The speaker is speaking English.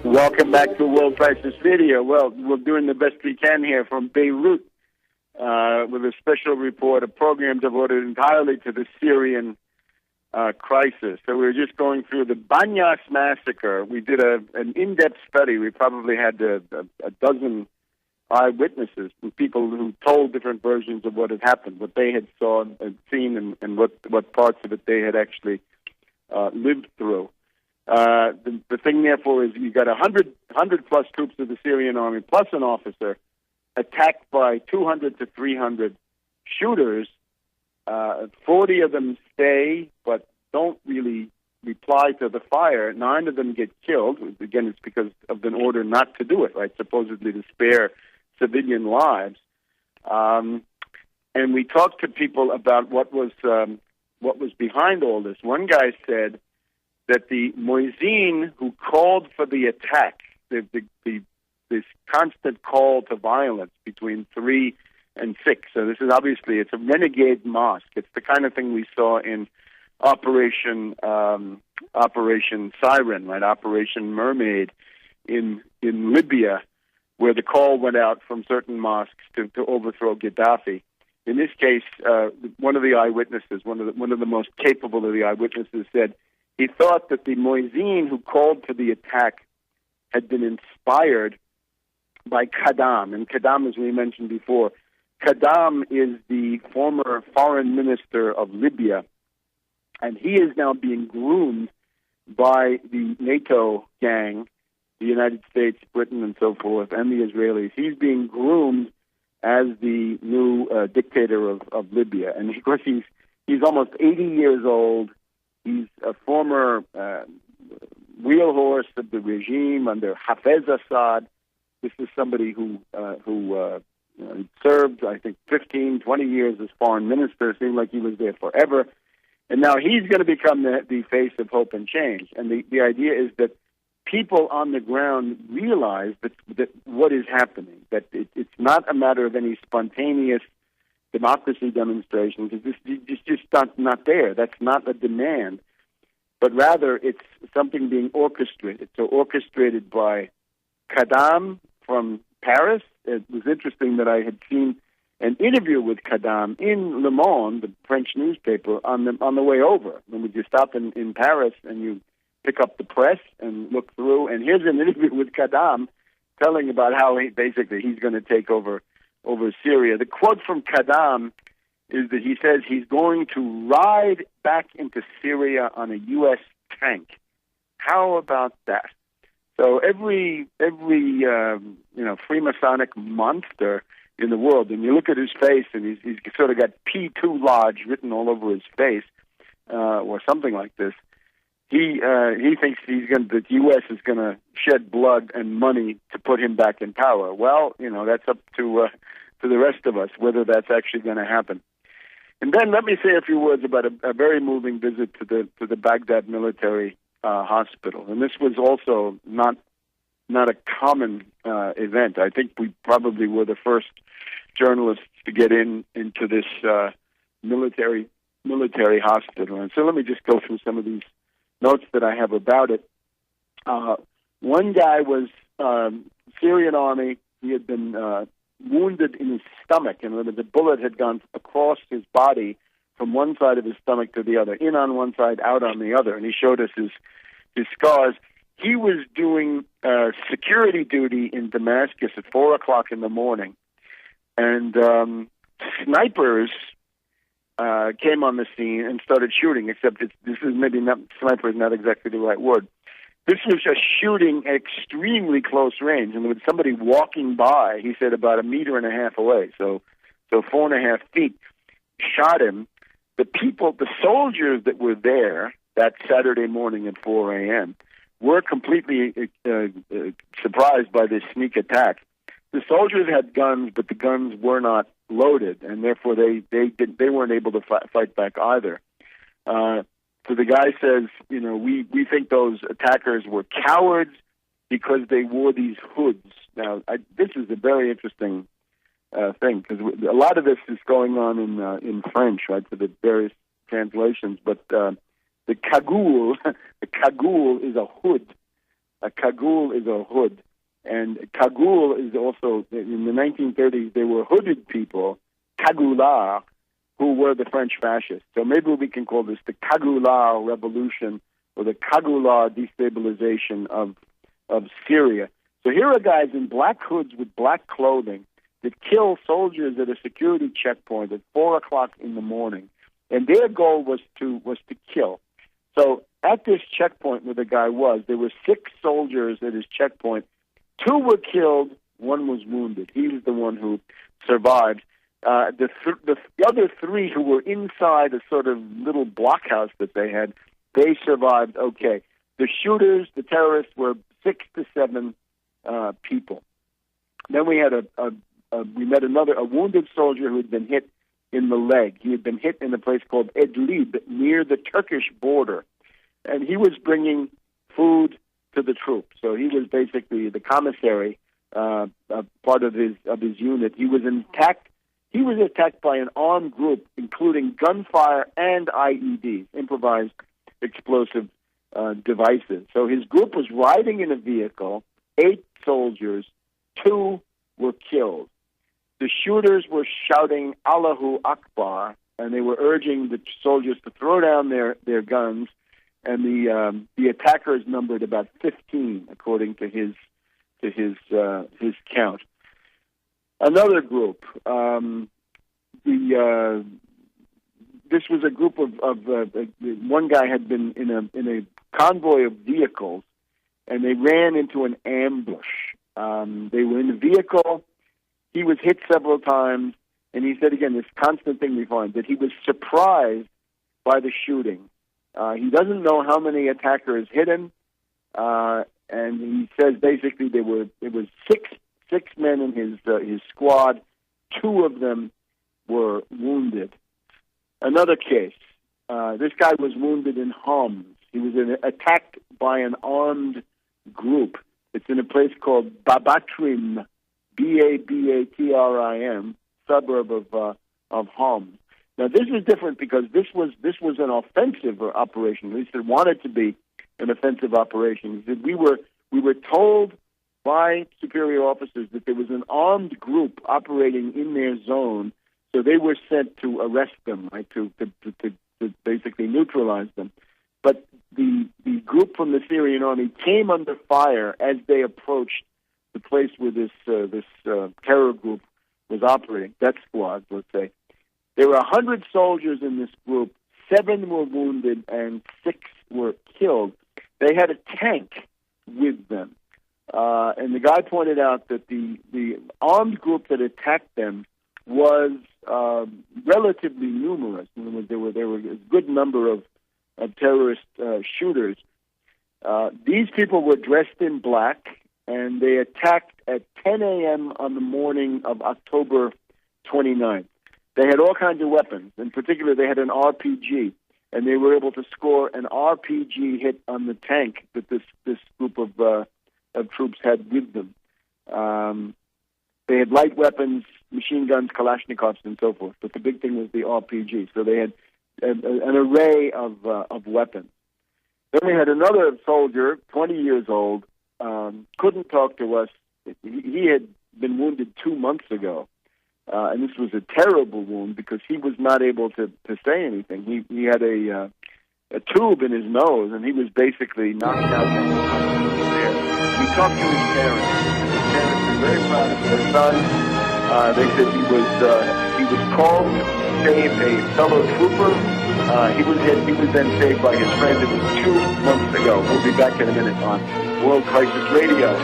Welcome back to World Crisis Video. Well, we're doing the best we can here from Beirut with a special report, a program devoted entirely to the Syrian crisis. So we were just going through the Banyas massacre. We did an in-depth study. We probably had a dozen eyewitnesses, people who told different versions of what had happened, what they had saw and seen, and what parts of it they had actually lived through. The thing, therefore, is you got 100 plus troops of the Syrian army, plus an officer, attacked by 200 to 300 shooters. 40 of them stay, but don't really reply to the fire. 9 of them get killed. Again, it's because of an order not to do it, right? Supposedly to spare civilian lives. And we talked to people about what was behind all this. One guy said that the Moisin who called for the attack, this constant call to violence between 3 and 6. So this is obviously, it's a renegade mosque. It's the kind of thing we saw in Operation Siren, right? Operation Mermaid in Libya, where the call went out from certain mosques to overthrow Gaddafi. In this case, one of the eyewitnesses, one of the most capable of the eyewitnesses, said he thought that the Moisin who called for the attack had been inspired by Qaddam. And Qaddam, as we mentioned before, Qaddam is the former foreign minister of Libya, and he is now being groomed by the NATO gang, the United States, Britain, and so forth, and the Israelis. He's being groomed as the new dictator of Libya. And, of course, he's almost 80 years old. He's a former wheel horse of the regime under Hafez Assad. This is somebody who served, I think, 15, 20 years as foreign minister. It seemed like he was there forever. And now he's going to become the face of hope and change. And the idea is that people on the ground realize that what is happening, that it's not a matter of any spontaneous democracy demonstrations. It's just not there. That's not a demand. But rather, it's something being orchestrated. So orchestrated by Qaddam from Paris. It was interesting that I had seen an interview with Qaddam in Le Monde, the French newspaper, on the way over. When you stop in Paris and you pick up the press and look through, and here's an interview with Qaddam telling about how he's going to take over Syria. The quote from Qaddam is that he says he's going to ride back into Syria on a U.S. tank. How about that? So every Freemasonic monster in the world, and you look at his face, and he's sort of got P2 Lodge written all over his face, or something like this. He thinks the U.S. is going to shed blood and money to put him back in power. Well, that's up to the rest of us whether that's actually going to happen. And then let me say a few words about a very moving visit to the Baghdad military hospital. And this was also not a common event. I think we probably were the first journalists to get into this military hospital. And so let me just go through some of these notes that I have about it. One guy was Syrian army. He had been wounded in his stomach, and the bullet had gone across his body from one side of his stomach to the other, in on one side, out on the other, and he showed us his scars. He was doing security duty in Damascus at 4 o'clock in the morning, and snipers came on the scene and started shooting, except this is maybe not, sniper is not exactly the right word. This was just shooting at extremely close range, and with somebody walking by, he said about 1.5 meters away, so 4.5 feet, shot him. The soldiers that were there that Saturday morning at 4 a.m. were completely surprised by this sneak attack. The soldiers had guns, but the guns were not loaded, and therefore they weren't able to fight back either. So the guy says, we think those attackers were cowards because they wore these hoods. Now, this is a very interesting thing, because a lot of this is going on in French, right, for the various translations. But the cagoule is a hood A kagul is a hood. And kagul is also, in the 1930s, there were hooded people, kagular, who were the French fascists. So maybe we can call this the Kagular Revolution or the Kagular destabilization of Syria. So here are guys in black hoods with black clothing that kill soldiers at a security checkpoint at 4 o'clock in the morning. And their goal was to kill. So at this checkpoint where the guy was, there were 6 soldiers at his checkpoint. 2 were killed, 1 was wounded. He was the one who survived. The other 3 who were inside a sort of little blockhouse that they had, they survived okay. The shooters, the terrorists, were 6 to 7 people. Then we had we met a wounded soldier who had been hit in the leg. He had been hit in a place called Idlib near the Turkish border, and he was bringing food to the troops. So he was basically the commissary, part of his unit. He was attacked by an armed group, including gunfire and IEDs, improvised explosive devices. So his group was riding in a vehicle, 8 soldiers, 2 were killed. The shooters were shouting Allahu Akbar, and they were urging the soldiers to throw down their guns, and the attackers numbered about 15, according to his count. Another group, this was a group of one guy had been in a convoy of vehicles, and they ran into an ambush. They were in the vehicle. He was hit several times, and he said again, this constant thing we find, that he was surprised by the shooting. He doesn't know how many attackers hit him, and he says basically there was 6 men in his squad. 2 of them were wounded. Another case. This guy was wounded in Homs. He was attacked by an armed group. It's in a place called Babatrim, Babatrim, suburb of Homs. Now this is different because this was an offensive operation. At least it wanted to be an offensive operation. We were told by superior officers that there was an armed group operating in their zone, so they were sent to arrest them, right, to basically neutralize them. But the group from the Syrian army came under fire as they approached the place where this terror group was operating, death squads, let's say. There were 100 soldiers in this group. 7 were wounded and 6 were killed. They had a tank with them. And the guy pointed out that the armed group that attacked them was relatively numerous. In other words, there were a good number of terrorist shooters. These people were dressed in black, and they attacked at 10 a.m. on the morning of October 29th. They had all kinds of weapons. In particular, they had an RPG, and they were able to score an RPG hit on the tank that this group of troops had with them. They had light weapons, machine guns, Kalashnikovs, and so forth. But the big thing was the RPG. So they had an array of weapons. Then we had another soldier, 20 years old, couldn't talk to us. He had been wounded 2 months ago. And this was a terrible wound because he was not able to say anything. He had a tube in his nose, and he was basically knocked out. We talked to his parents. His parents were very proud of their son. They said he was called to save a fellow trooper. He was then saved by his friend. It was 2 months ago. We'll be back in a minute on World Crisis Radio.